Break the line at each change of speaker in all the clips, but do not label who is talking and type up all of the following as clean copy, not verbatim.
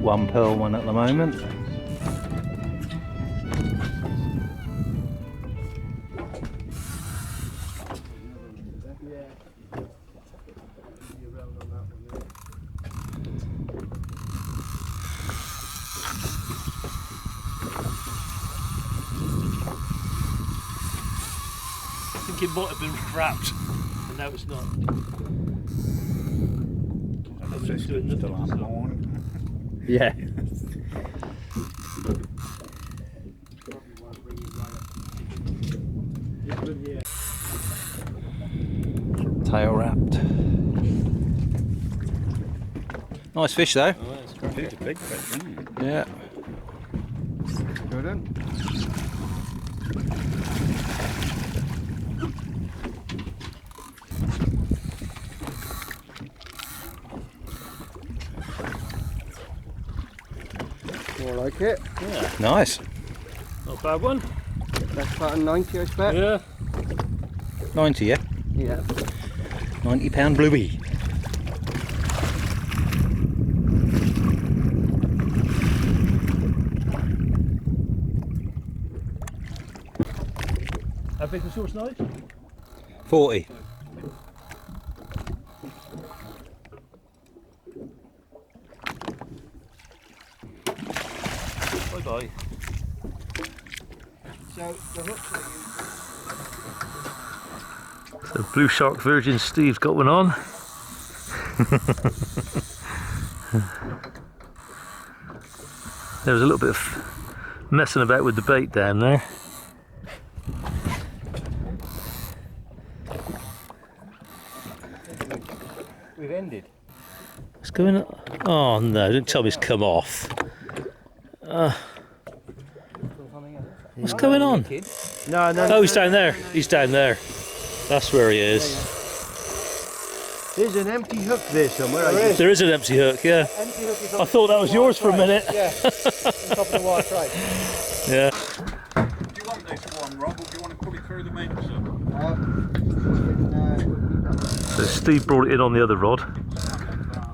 one pearl one at the moment.
I think it might have been wrapped, but now it's not.
Still on.
Yeah. Tail wrapped. Nice fish though.
Oh, that's great. It's a big fish, isn't it?
Yeah.
Good one. More like it.
Yeah,
Nice.
not a bad one.
Best part of 90, I expect.
Yeah.
90, yeah?
Yeah.
£90 bluey.
How big was yours, Nige?
40.
Bye bye.
So the hooks are
So Blue Shark Virgin Steve's got one on. There was a little bit of messing about with the bait down there.
we've ended.
What's going on? Oh no, don't tell me it's come off. What's going on?
No, no.
Oh, he's down there. He's down there. That's where he is.
There's an empty hook there somewhere.
There is an empty hook, yeah.
Empty hook is
I thought that was yours for a minute.
Yeah, on top of the wire tray.
Yeah.
Do you want this one, Rob, or do you want to put it through the mixer?
So Steve brought it in on the other rod,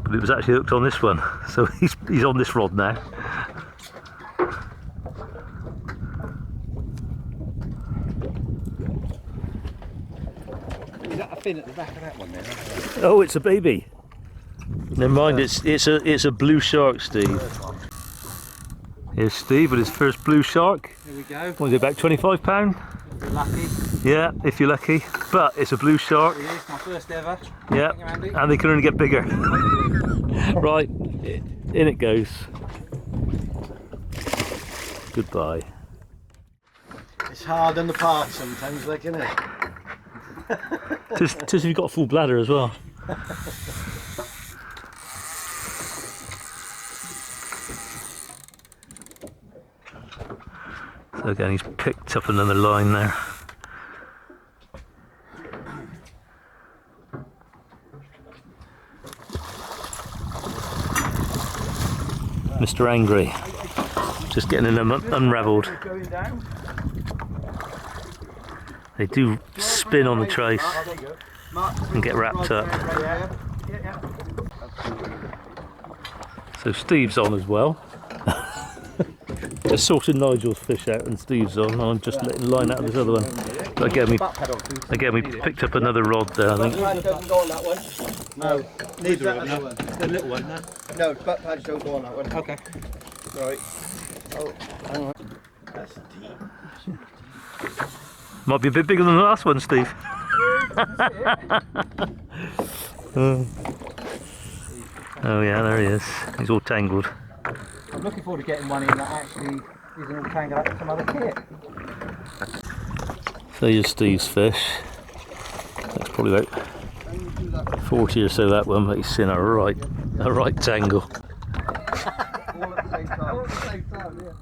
but it was actually hooked on this one. So he's on this rod now.
Is that a fin at the back of that one there?
Oh, it's a baby. Never mind, it's a blue shark, Steve. Here's Steve with his first blue shark.
Here we go.
What is it, about £25?
If you're lucky.
Yeah, if you're lucky. But it's a blue shark.
Here it is, my first ever.
Yeah,
Thank you, Andy.
and they can only get bigger. Right, in it goes. Goodbye.
It's hard on the part sometimes, like, isn't it?
Just if you've got a full bladder as well. So again, he's picked up another line there. Mr. Angry, just getting them unravelled. They do spin on the trace and get wrapped up. So Steve's on as well. Just sorting Nigel's fish out and Steve's on. I'm just letting line out of this other one. But again, we picked up another rod there, I think.
Doesn't go on that one. No, neither of them.
The little one, no?
No, butt pads don't go on that one.
Okay.
Right. Oh, hang on. That's deep.
Might be a bit bigger than the last one, Steve. Oh yeah, there he is. He's all tangled.
I'm looking forward to getting one in that actually isn't all tangled up with some other kit.
So here's Steve's fish. That's probably about 40 or so, that one, but he's in a right tangle.
All at the same time. All at the same time, yeah.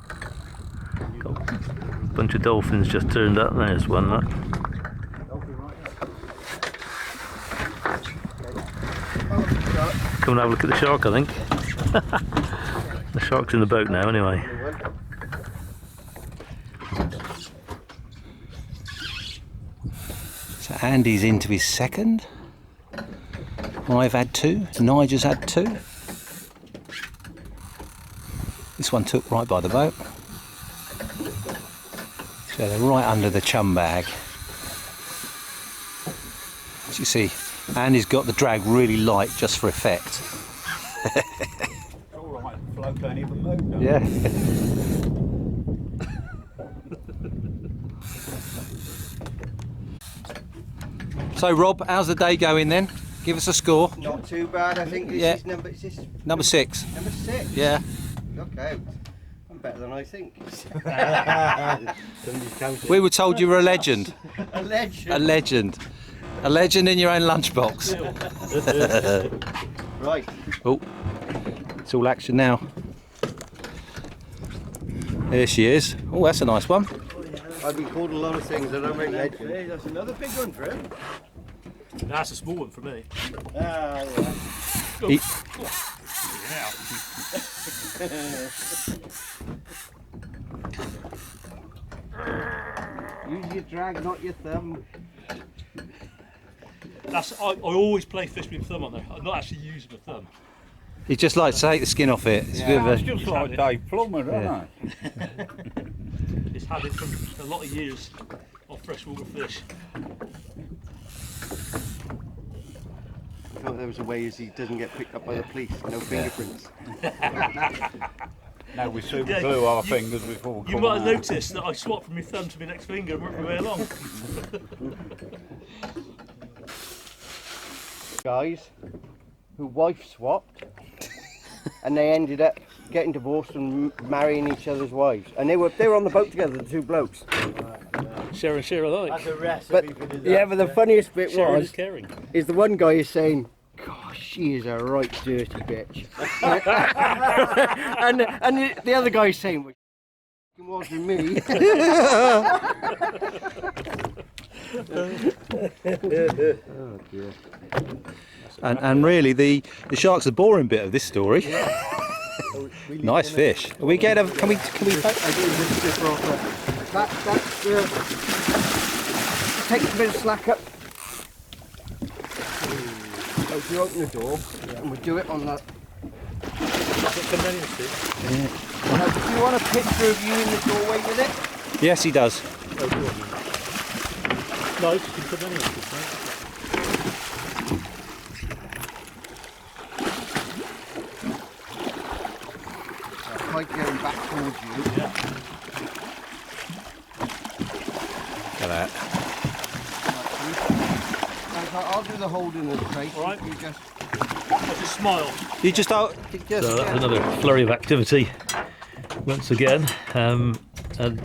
Got a bunch of dolphins just turned up. There's one. Look. Come and have a look at the shark, I think. The shark's in the boat now, anyway.
So Andy's into his second. I've had two. Nigel's had two. this one took right by the boat. So they're right under the chum bag. As you see, Andy's got the drag really light just for effect.
It's alright, the float don't even move now.
Yeah. So Rob, how's the day going then? Give us a score.
Not too bad, I think. This
Yeah.
is number 6.
Number 6.
Number 6?
Yeah.
Look out. I'm better than I think.
We were told you were a legend.
A legend.
A legend. A legend in your own lunchbox.
Right.
Oh, it's all action now. There she is. Oh, that's a nice one.
I've been called a lot of things, I don't make legend. Hey, that's another big one for him.
That's a small one for me.
Yeah.
He-
Use your drag, not your thumb.
I always play fish with thumb on there. I'm not actually using the thumb.
He'd just like to take the skin off it. It's a bit of
It's
a,
just like Dave Plummer, isn't
Yeah.
it?
It's had it from a lot of years of freshwater fish.
I thought there was a way as he doesn't get picked up by the police, no fingerprints.
Now we super
Yeah,
glue our
you-
fingers before we
You
come
might have
out.
noticed that I swapped from my thumb to my next finger and worked my way along.
Guys who wife swapped and they ended up getting divorced and marrying each other's wives. And they were on the boat together, the two blokes.
Share and share alike.
But yeah, but the funniest bit
Sharing
was
is caring.
is the one guy is saying, "Gosh, she is a right dirty bitch," and the other guy is saying, "Well, it wasn't me." Oh dear.
and really the shark's the boring bit of this story. Nice fish. We get a. Can we?
I do just slip off that's take a bit of slack up. So if you open the door, and we do it on that. Now, do you want a picture of you in the doorway with it?
Yes, he does.
No, you can put any of this,
Quite going back towards you.
Look at that.
I'll do the holding of the crate.
All right.
You just
I just smile.
You just don't.
So that was another flurry of activity once again, and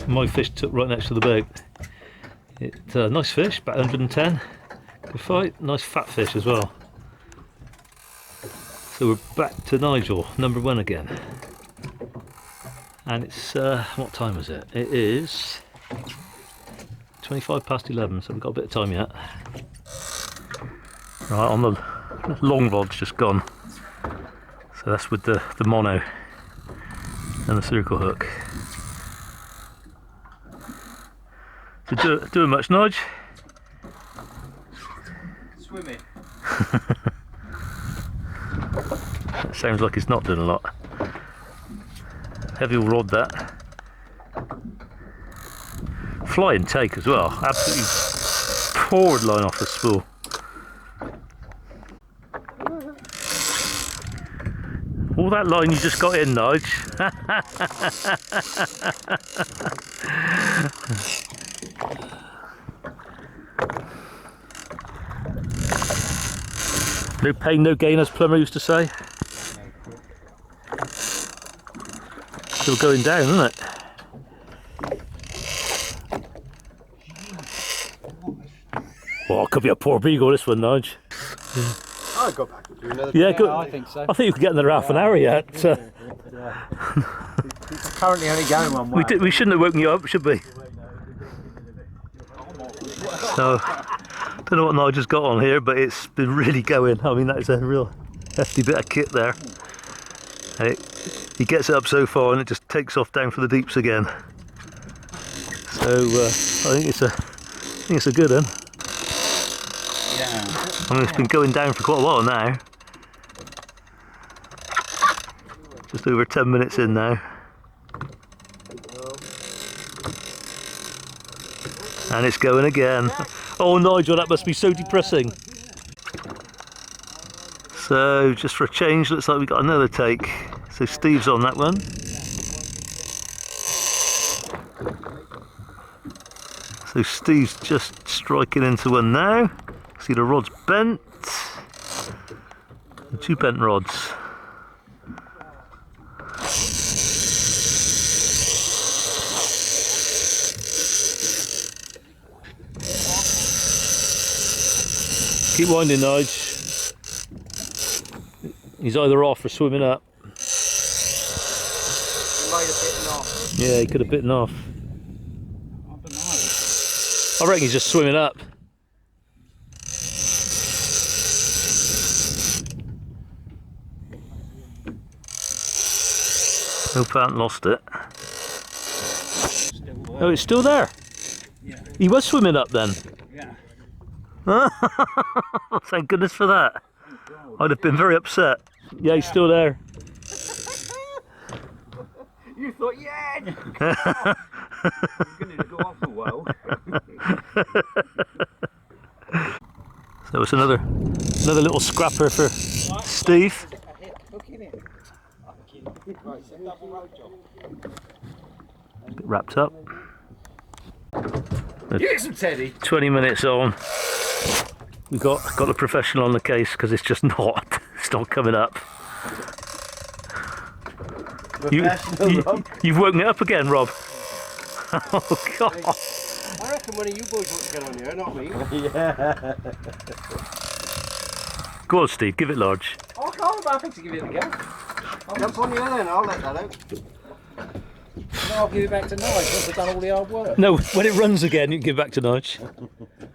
my fish took right next to the boat. Nice fish, about 110. Good fight, nice fat fish as well. So we're back to Nigel, number 1 again. And it's, what time is it? It is 25 past 11, so we've got a bit of time yet. Right, on the long rod's just gone. So that's with the mono and the circle hook. So doing much, Nige?
Swimming.
That sounds like it's not doing a lot. Heavy rod that. Flying take as well. Absolutely poured line off the spool. All that line you just got in, Nige. No pain, no gain, as Plummer used to say. Still going down, isn't it? Oh, it could be a poor beagle, this one, Nige.
I'll go back and do another.
Yeah, good.
I think so.
I think you could get another half an hour yet.
Currently only going one way.
We shouldn't have woken you up, should we? So, don't know what Nigel's got on here, but it's been really going. I mean, that is a real hefty bit of kit there. He gets it up so far and it just takes off down for the deeps again. So I think it's a good one.
Yeah.
I mean, it's been going down for quite a while now. Just over 10 minutes in now. And it's going again. Oh Nigel, that must be so depressing. So just for a change, looks like we got another take. So Steve's on that one. So Steve's just striking into one now. See the rod's bent. The 2 bent rods. Keep winding, Nige. He's either off or swimming up.
He might have bitten off.
Yeah, he could have bitten off.
I don't know.
I reckon he's just swimming up. Hope I haven't lost it. Oh, it's still there.
Yeah.
He was swimming up then.
Yeah.
Thank goodness for that. I'd have been very upset. Yeah, he's still there.
You thought, yeah! You're going to go off a while.
So it's another little scrapper for Steve. Bit wrapped up.
Here's some Teddy.
20 minutes on. We've got a professional on the case because it's just not. It's not coming up. You've woken it up again, Rob. Oh God!
I reckon one of you boys want to get on here, not me.
Yeah.
Go on, Steve. Give it large.
Oh, I'm happy to give it a go.
Jump on the other and I'll let that out.
And I'll give it back to Nige once I've done all the hard work.
No, when it runs again, you can give it back to Nige.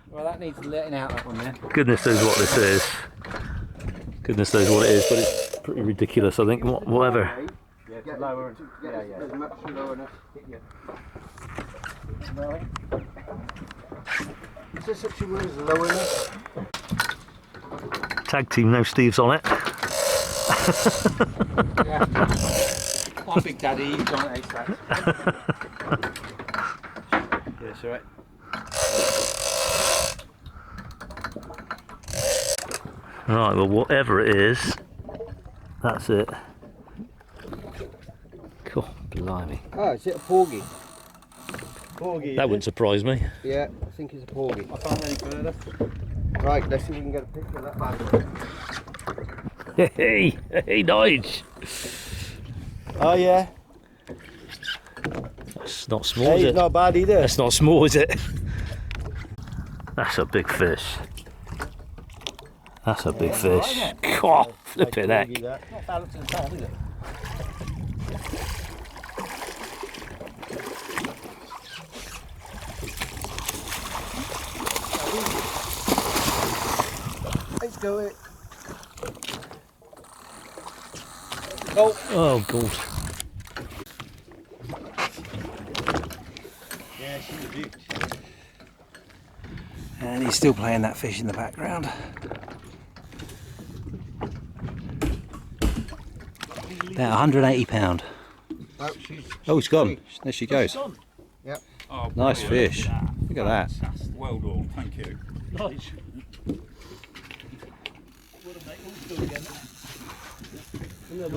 Well, that needs letting out, that one there.
Goodness knows what this is. Goodness knows what it is, but it's pretty ridiculous. I think. Whatever.
Yeah, it's lower. Yeah.
As much lower enough. Is this actually one is low enough?
Tag team. Now Steve's on it.
Yeah. My big daddy, he's on it ASAP. Yeah, it's alright.
Right, well, whatever it is, that's it. Cool, blimey.
Oh, is it a porgy? Porgy.
That wouldn't surprise me.
Yeah, I think it's a porgy.
I can't any further.
Right, let's see if we can get a picture of that bad one.
Hey, Nige.
Oh yeah.
That's not small,
Hey,
is
it's
it?
not bad either.
That's not small, is it? That's a big fish. That's a big fish. God, flipping heck.
Not balanced in the pond, is it?
Let's do it.
Oh, God.
Yeah, she's a beaut.
And he's still playing that fish in the background. About £180.
Oh,
Oh, it's gone. There she goes.
Yep.
Oh,
Nice
brilliant.
fish. Look at that.
Well done, thank you.
Nige.
Well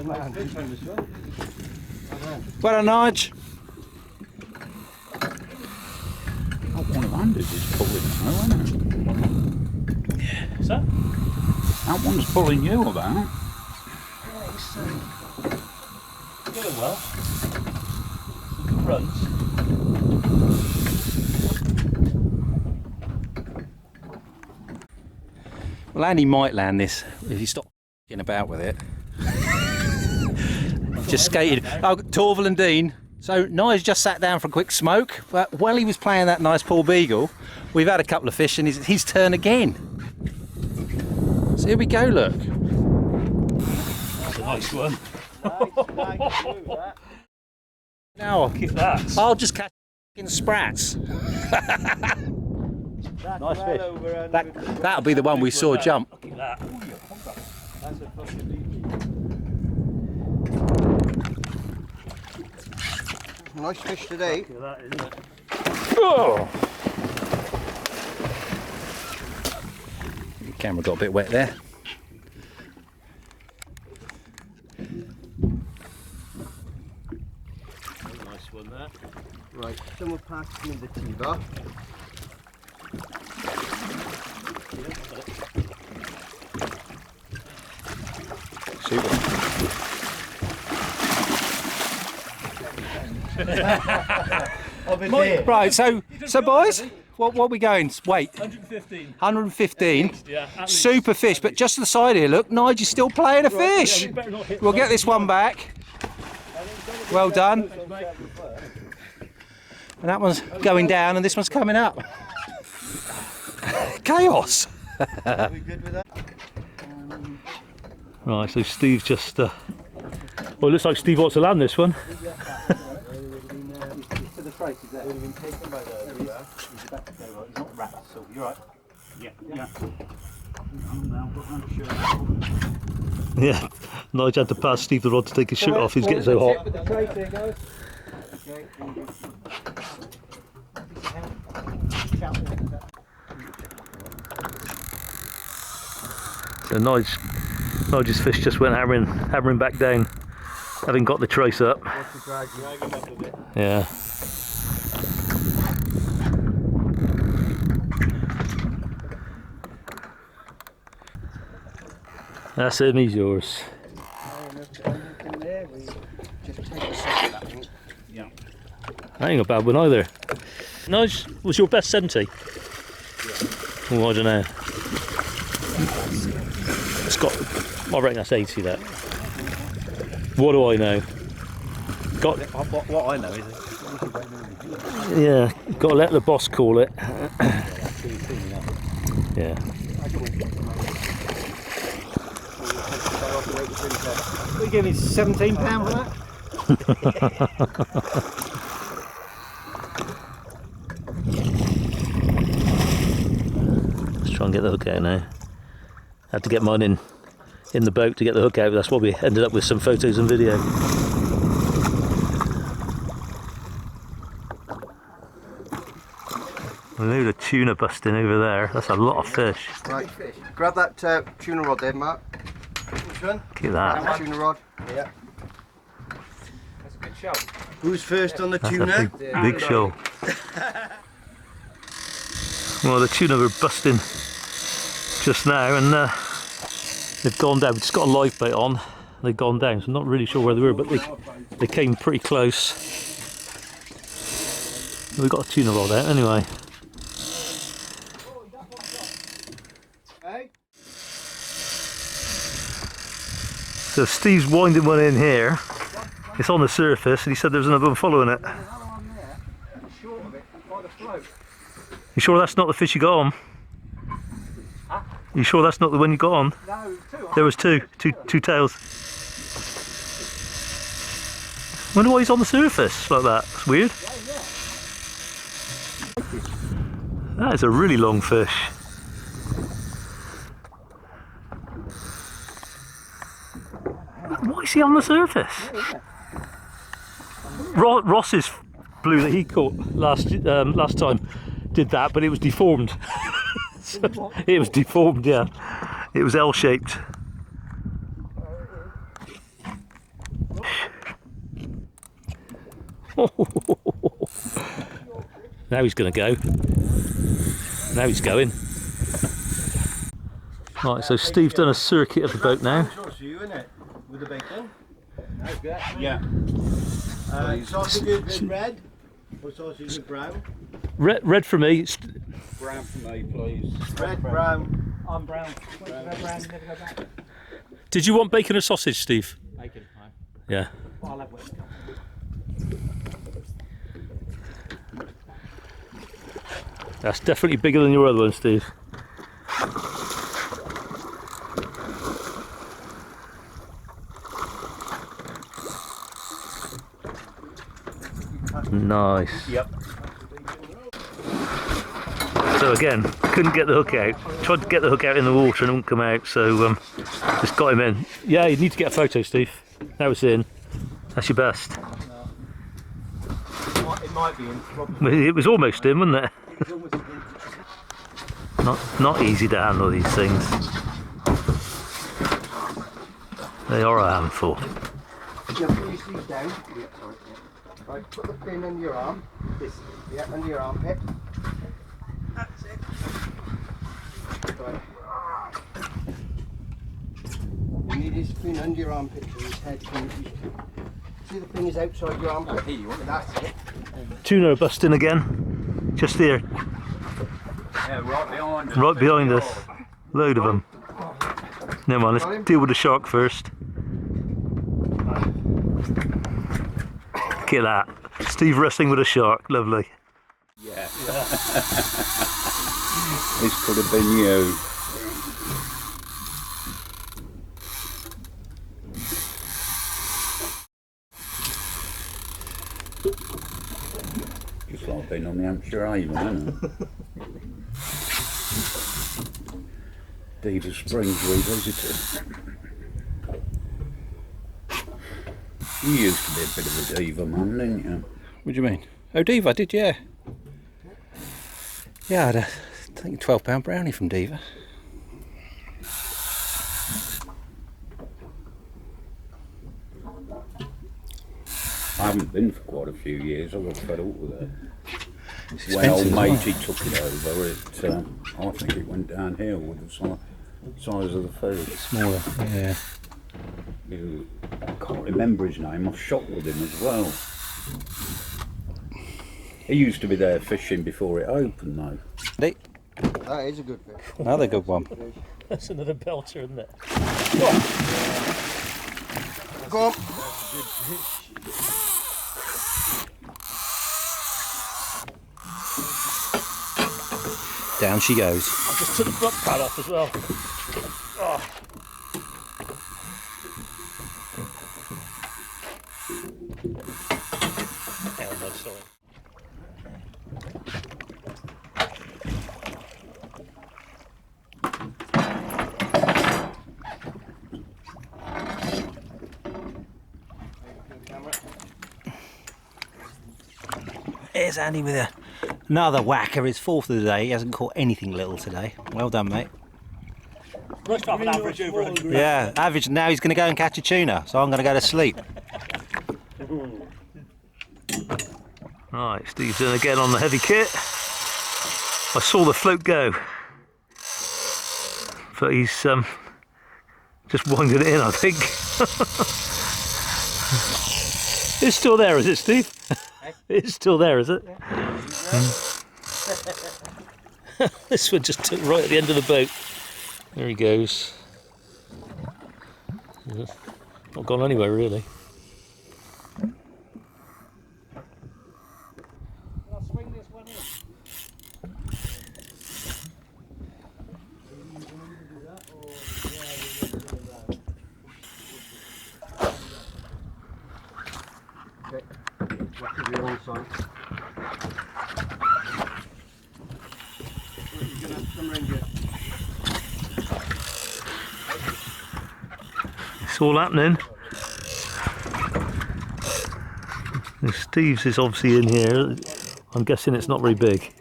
done, Nige.
That one-handed is pulling now, isn't it?
What's that?
That one's pulling you about.
Going well. Good runs.
Well, Andy might land this if you stop f***ing about with it. Just skated. Oh, Torval and Dean. So Nige just sat down for a quick smoke, but while he was playing that nice Paul Beagle, we've had a couple of fish and it's his turn again. So here we go, look.
That's a nice one.
Now
Look at that.
I'll just catch f***ing sprats. Nice fish. That'll be the one we saw jump.
Look at that.
That's a fucking beauty. Nice fish today.
Look at that, isn't it?
Oh. Camera got a bit wet there.
Nice one there.
Right, someone passed me the T-bar.
Right, so boys, what are we going? Weight?
115.
115.
Yeah.
Super fish, but just to the side here, look, Nigel's still playing a fish. We'll get this one back. Well done. And that one's going down and this one's coming up. Chaos.
Right, so Steve just. Well, it looks like Steve wants to land this one.
To the trace, is that? He's about to go right. He's not wrapped, so you're right.
Yeah.
Yeah, Nigel had to pass Steve the rod to take his shirt off. He's getting so hot.
With the trace here, guys.
So Nigel's fish just went hammering back down, having got the trace up. Yeah. That's him, he's yours. That ain't a bad one either. Nigel, was your best 70? Oh, I don't know. It's got, I reckon that's 80 that. What do I know? Got,
What I know is
yeah, got to let the boss call it. Yeah.
we give me £17 for that.
Let's try and get the hook out now. Had to get mine in the boat to get the hook out. That's why we ended up with some photos and video. A load of tuna busting over there. That's a lot of fish.
Right, grab that tuna rod there, Mark. Which one?
Look at that.
That tuna rod. Yeah.
That's a good show.
Who's first on the
That's
tuna?
a big shoal. Well, the tuna were busting just now, and they've gone down. We just got a live bait on. They've gone down, so I'm not really sure where they were, but they came pretty close. We got a tuna rod out anyway.
Hey?
So Steve's winding one in here. It's on the surface, and he said there's another one following it. You sure that's not the fish you got on? You sure that's not the one you got on?
No, two.
There was two tails. Wonder why he's on the surface like that. It's weird. That is a really long fish. Why is he on the surface? Ross's blue that he caught last time did that, but it was deformed. It was deformed, yeah. It was L-shaped. Now he's going to go. Now he's going. Right, so Steve's done a circuit of the boat now.
You in it with the bacon.
Yeah.
Sausages with red or sausages with brown?
Red for me.
Brown for me, please.
Red, brown.
I'm brown. Once you go brown, you never go back.
Did you want bacon or sausage, Steve?
Bacon, right?
Yeah.
I'll have wet.
That's definitely bigger than your other one, Steve. Nice.
Yep.
So again, couldn't get the hook out. Tried to get the hook out in the water and it wouldn't come out, so just got him in. Yeah, you need to get a photo, Steve. Now it's in. That's your best.
It might be in.
It was almost in, wasn't it? Not easy to handle these things. They are a handful.
Yeah, put your sleeve down. Yeah, sorry. Yeah. Right, put the pin under your arm. Yeah, under your armpit. That's it. Right. You need his pin under your armpit so his head can... See the pin is outside your armpit? That's it.
Tuna busting again. Just here.
Yeah, right behind us.
Right behind us. Load of them. Never mind, let's deal with the shark first. Look at that. Steve wrestling with a shark. Lovely.
Yeah. This could have been you. Just like being on the Hampshire Avon, isn't it? Diva Springs revisited. You used to be a bit of a diva man, didn't you?
What do you mean? Oh, Diva, did you? Yeah, I had a, I think a £12 brownie from Diva.
I haven't been for quite a few years. I got fed up with it.
It's
When old
expensive,
matey took it over, I think it went downhill with the size of the food.
Smaller, yeah.
I can't remember his name. I've shot with him as well. He used to be there fishing before it opened, though.
That is a good fish.
Another good one.
That's another belter, isn't it?
Go on.
Down she goes.
I just took the front pad off as well. Oh. Elbow, sorry.
Here's Andy with another whacker. His fourth of the day. He hasn't caught anything little today. Well done, mate.
Must have an average over 100.
Yeah, average. Now he's going to go and catch a tuna, so I'm going to go to sleep.
Right, Steve's in again on the heavy kit. I saw the float go, but he's just winding it in, I think. It's still there, is it, Steve? It's still there, is it? This one just took right at the end of the boat. There he goes. Not gone anywhere, really.
I'll swing this one in.
Okay. That could be wrong side. You're gonna have to come round here.
It's all happening. And Steve's is obviously in here. I'm guessing it's not very big.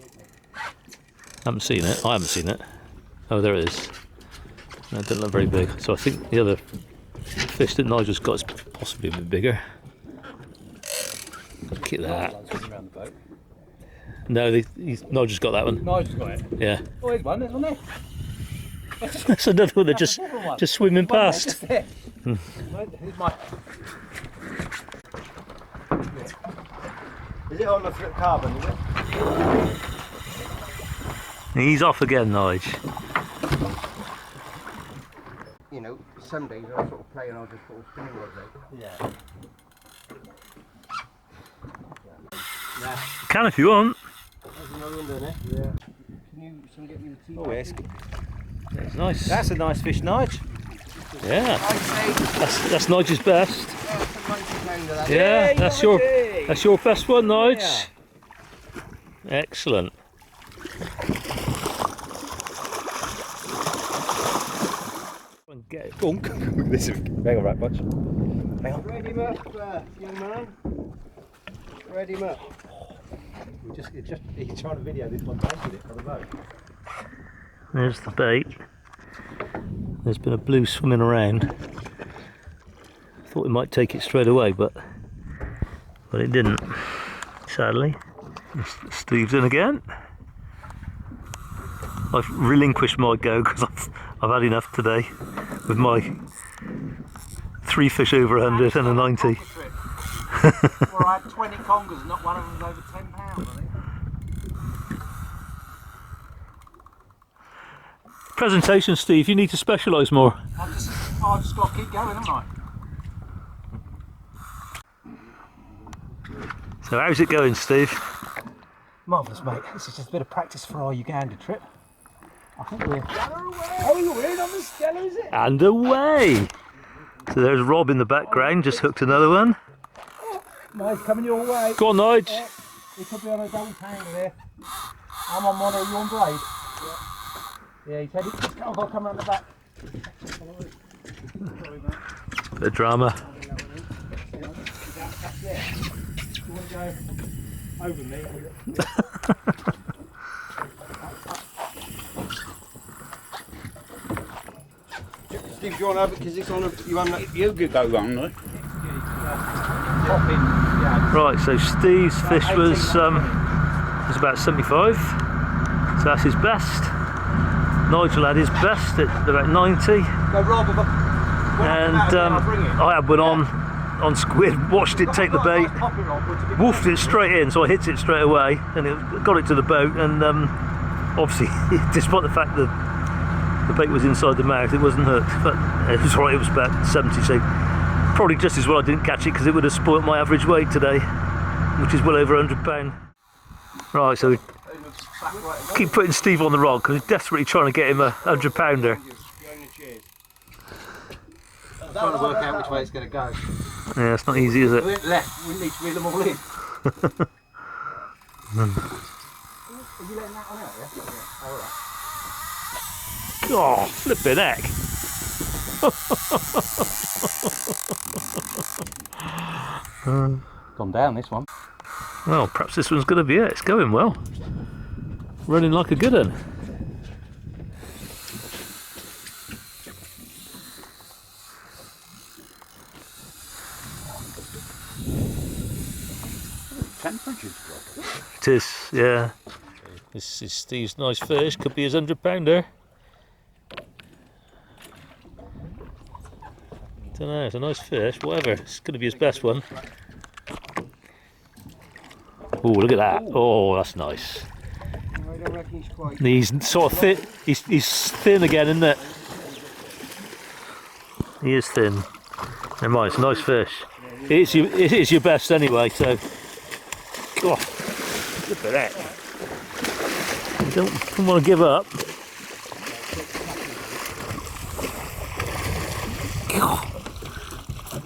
Haven't seen it. I haven't seen it. Oh, there it is. No, it doesn't look very big. So I think the other fish that Nigel's got is possibly a bit bigger. Look at that. No, Nigel's got that one.
Nigel's got it.
Yeah.
Oh, here's one, isn't there?
That's another one that just swimming past.
Right, here's my...
Is it on the flip carbon, is it?
He's off again, Nige.
You know, some days I'll sort of play and I'll just put a spinning rod out.
Yeah.
Can if you want.
There's another one there. Yeah. Can you get me the tea?
Oh, yes.
It's nice.
That's a nice fish, Nige.
Yeah.
I'd say
That's Nigel's best.
£90
Yeah, that's your best one, Nige.
Yeah.
Excellent. Get it.
Bonk. This is hang on, right, Butch.
Ready him up, young man. Ready him up.
He's trying to video this one, posted it for the boat.
There's the bait. There's been a blue swimming around. Thought it might take it straight away, but it didn't, sadly. Steve's in again. I've relinquished my go because I've had enough today with my 3 fish over 100 and a 90.
Well, I had 20 congers, not one of them was over 10 pounds, I think.
Presentation, Steve, you need to specialise more.
I've just got to keep going, haven't I?
So how's it going, Steve?
Marvellous, mate. This is just a bit of practice for our Uganda trip. I think we're...
Oh, you're in on the Stella, is it?
And away! So there's Rob in the background, just hooked another one.
Nice, coming your way.
Go on, Nige.
He could be on a double tangle there. I'm on one, are you on braid? Yeah, he said he's got to come around the back.
Bit of drama.
You want to go over me?
Steve, do you want to have it because it's on a...
You could go on, right?
Right, so Steve's fish was about 75, so that's his best. Nigel had his best at about 90,
No, Rob,
and I had one on squid, watched it take the bait, woofed it straight in, so I hit it straight away, and it got it to the boat, and obviously, despite the fact that the bait was inside the mouth, it wasn't hooked, but it was right, it was about 70, so probably just as well I didn't catch it, because it would have spoilt my average weight today, which is well over £100. Right, so we keep putting Steve on the rod, because he's desperately trying to get him a £100-pounder.
Trying to work out which way it's going to go.
Yeah, it's not easy, is it?
We went left, we need to reel them all in. Are you letting that one out, yeah? Yeah.
Oh, flipping heck.
Gone down this one.
Well, perhaps this one's going to be it. It's going well. Running like a good one.
Temperature's dropping.
It is, yeah. This is Steve's nice fish. Could be his £100-pounder. Don't know, it's a nice fish, whatever. It's going to be his best one. Oh, look at that. Oh, that's nice.
I don't reckon he's quite...
He's sort of thin. He's thin again, isn't it? He is thin. Never mind, it's a nice fish. It is your best anyway, so... God, look at that. You don't want to give up. God.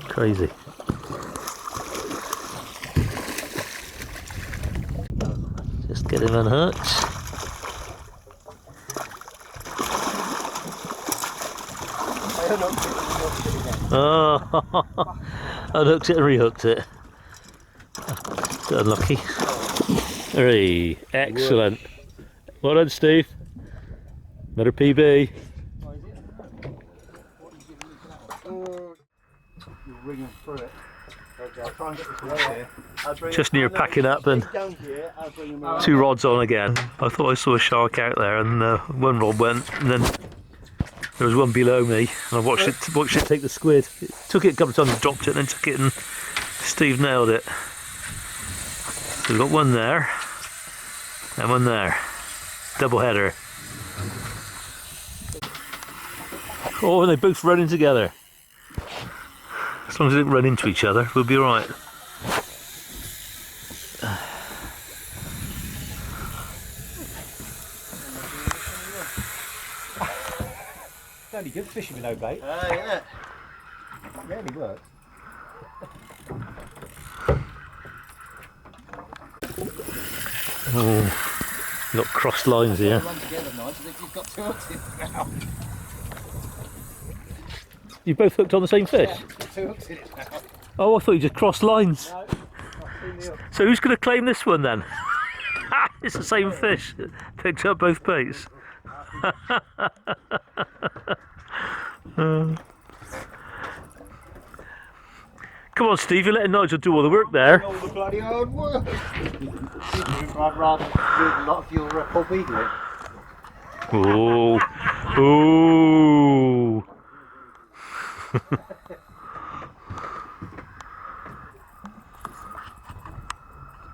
Crazy. Just get him unhooked. Oh, unhooked it and rehooked it. Unlucky. Hooray, excellent. Well done, Steve. Another PB.
You're ringing through it. Okay, I'll try and get this one here.
Just near packing up and 2 rods on again. I thought I saw a shark out there, and one rod went, and then there was one below me, and I watched it take the squid. It took it a couple of times, dropped it, and then took it, and Steve nailed it. So we've got one there, and one there. Double header. Oh, and they both running together. As long as they don't run into each other, we'll be alright.
It's only good fishing with no bait.
yeah.
Really works.
Oh, got crossed lines here.
Run together nice, as if you've got 2 hooks in now.
You both hooked on the same fish?
2 hooks in it now.
Oh, I thought you just crossed lines.
No, I've seen the hook.
So who's going to claim this one then? It's the same fish. Picked up both baits. Come on, Steve, you're letting Nigel do all the work there.
All the bloody hard work. I'd rather do a lot of your pub eating.
Oh, oh.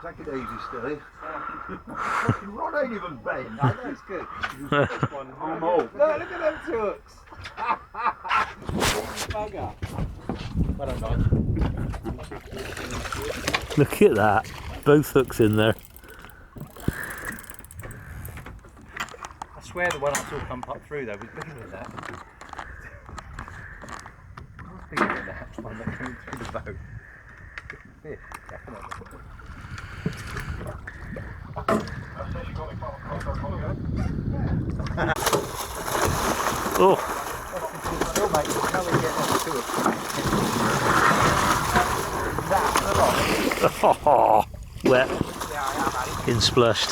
Take it easy, Stilly. Fucking rod ain't even bent. I know, it's good. I'm old. No, look at them two hooks. Bugger. Well done, Nigel.
Look at that. Both hooks in there.
I swear the one I saw come up through though was bigger than that. It was bigger than that one that came through the boat. Fish, definitely.
Oh,
Still, mate, you can't really get that to it.
wet. In splashed.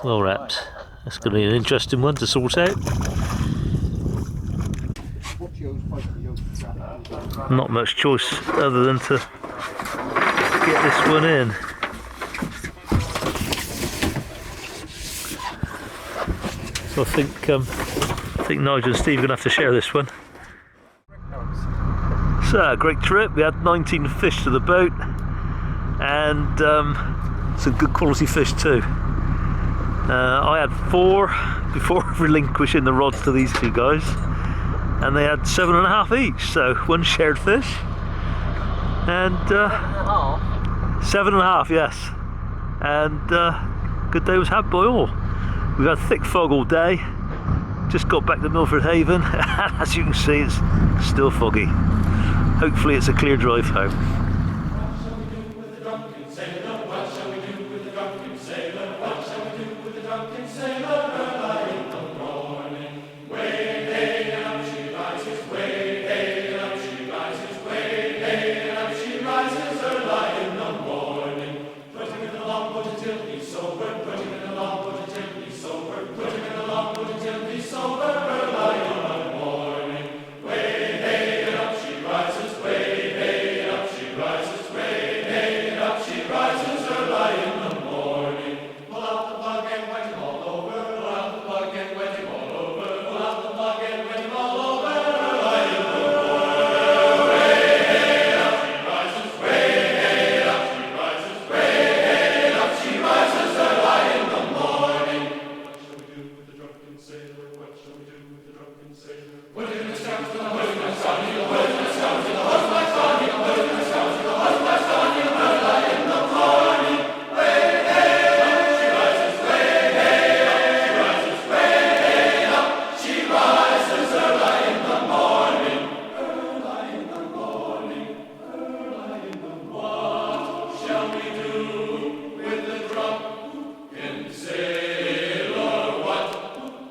Well wrapped. That's going to be an interesting one to sort out. Not much choice other than to get this one in. So I think Nigel and Steve are going to have to share this one. So, great trip. We had 19 fish to the boat and some good quality fish too. I had 4 before relinquishing the rods to these two guys, and they had 7.5 each, so one shared fish. And 7.5, yes. And good day was had by all. We've had thick fog all day. Just got back to Milford Haven, and as you can see, it's still foggy. Hopefully it's a clear drive home.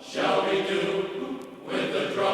Shall we do with the drum?